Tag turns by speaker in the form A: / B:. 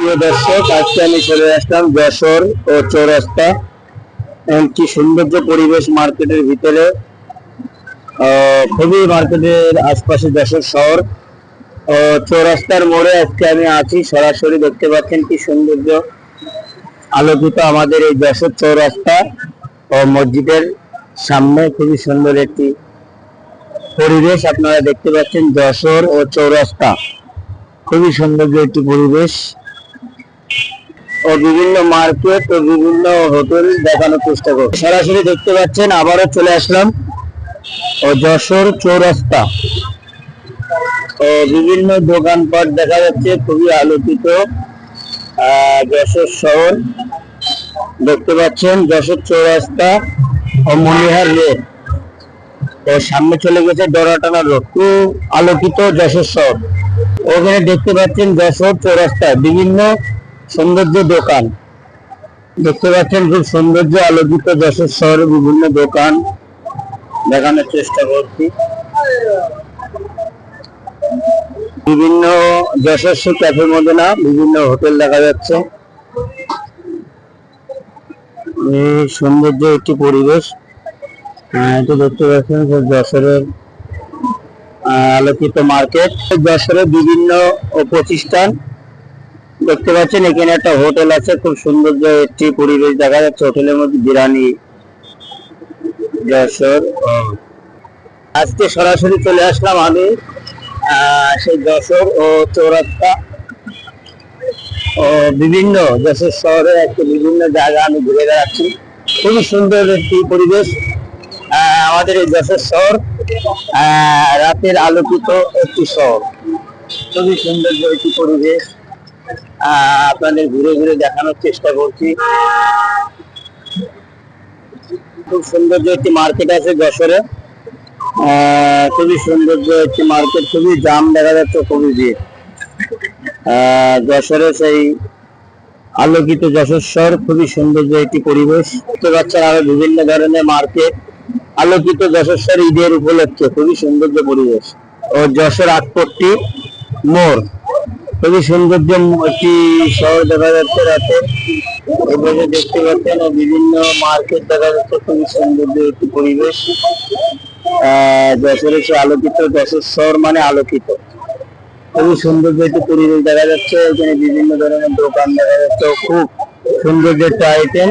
A: প্রিয় দর্শক, আজকে আমি চলে আসলাম যশোর ও চৌরাস্তা। কি সৌন্দর্য পরিবেশ মার্কেটের ভিতরে, খুবই মার্কেটের আশপাশে যশোর শহর ও চৌরাস্তার মোড়ে আজকে আমি আছি। সরাসরি দেখতে পাচ্ছেন কি সৌন্দর্য আলোকিত আমাদের এই যশোর চৌরাস্তা ও মসজিদের সামনে। খুবই সুন্দর একটি পরিবেশ আপনারা দেখতে পাচ্ছেন। যশোর ও চৌরাস্তা খুবই সুন্দর একটি পরিবেশ ও বিভিন্ন মার্কেট ও বিভিন্ন হোটেল দেখানোর চেষ্টা করব। সরাসরি দেখতে পাচ্ছেন আবারও চলে আসলাম ও যশোর চৌরাস্তা ও বিভিন্ন দোকানপাট দেখা যাচ্ছে। খুবই আলোকিত যশোর শহর দেখতে পাচ্ছেন। যশোর চৌরাস্তা ও মনিহার রোড ও সামনে চলে গেছে ডরাটানা রোড। খুব আলোকিত যশোর শহর। ওখানে দেখতে পাচ্ছেন যশোর চৌরাস্তায় বিভিন্ন সৌন্দর্য দোকান দেখতে পাচ্ছেন। খুব সৌন্দর্য আলোকিত যশোর শহরে বিভিন্ন দোকান দেখানোর চেষ্টা করছি। বিভিন্ন যশস্বী ক্যাফে মদনা বিভিন্ন হোটেল দেখা যাচ্ছে। সৌন্দর্য একটি পরিবেশ এটা দেখতে পাচ্ছেন। যশোরের আলোকিত মার্কেট, যশোরের বিভিন্ন প্রতিষ্ঠান দেখতে পাচ্ছেন। এখানে একটা হোটেল আছে, খুব সৌন্দর্য একটি পরিবেশ দেখা যাচ্ছে। হোটেলের মধ্যে বিরিয়ানি যশোর। আজকে সরাসরি চলে আসলাম আমি সেই যশোর ও চৌরাস্তা ও বিভিন্ন যশোর শহরে একটি বিভিন্ন জায়গা আমি ঘুরে বেড়াচ্ছি। খুবই সুন্দর একটি পরিবেশ আমাদের এই যশোর শহর। রাতের আলোকিত একটি শহর, খুবই সুন্দর একটি পরিবেশ আপনাদের ঘুরে ঘুরে দেখানোর চেষ্টা করছি। খুব সুন্দর একটি মার্কেট আছে যশোরে, খুবই সৌন্দর্য একটি মার্কেট। খুবই জাম দেখা যাচ্ছে, খুবই ভিড়। যশোরে সেই আলোকিত যশোর শহর, খুবই সৌন্দর্য একটি পরিবেশ দেখতে পাচ্ছেন। আরো বিভিন্ন ধরনের মার্কেট আলোকিত যশোর শহর ঈদের উপলক্ষে খুবই সৌন্দর্য পরিবেশ ও যশোর আটপট্টি মোড় খুবই সৌন্দর্য একটি শহর দেখা যাচ্ছে রাতে। এভাবে দেখতে পাচ্ছেন ও বিভিন্ন মার্কেট দেখা যাচ্ছে। খুবই সৌন্দর্য একটি পরিবেশ যশোরে সে আলোকিত যশোর শহর মানে আলোকিত। খুবই সৌন্দর্য একটি পরিবেশ দেখা যাচ্ছে। এখানে বিভিন্ন ধরনের দোকান দেখা যাচ্ছে। খুব সৌন্দর্য একটা আইটেম।